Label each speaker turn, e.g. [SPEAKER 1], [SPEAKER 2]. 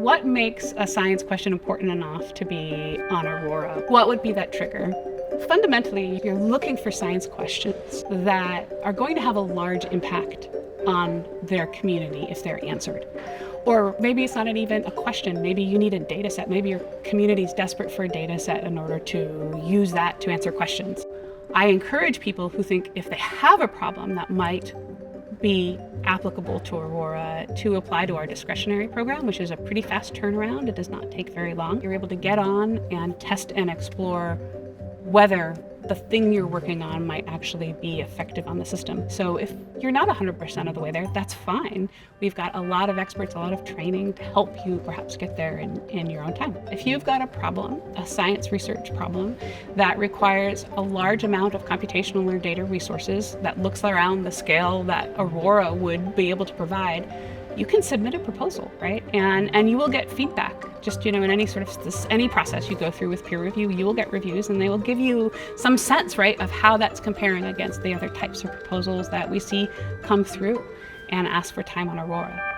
[SPEAKER 1] what makes a science question important enough to be on Aurora? What would be that trigger? Fundamentally, you're looking for science questions that are going to have a large impact on their community if they're answered. Or maybe it's not even a question, maybe you need a data set. Maybe your community is desperate for a data set in order to use that to answer questions. I encourage people who think if they have a problem that might be applicable to Aurora to apply to our discretionary program, which is a pretty fast turnaround. It does not take very long. You're able to get on and test and explore whether the thing you're working on might actually be effective on the system. So if you're not 100% of the way there, that's fine. We've got a lot of experts, a lot of training to help you perhaps get there in your own time. If you've got a problem, a science research problem that requires a large amount of computational or data resources that looks around the scale that Aurora would be able to provide, you can submit a proposal, right? And you will get feedback. Just, in any sort of any process you go through with peer review, you will get reviews and they will give you some sense, right, of how that's comparing against the other types of proposals that we see come through, and ask for time on Aurora.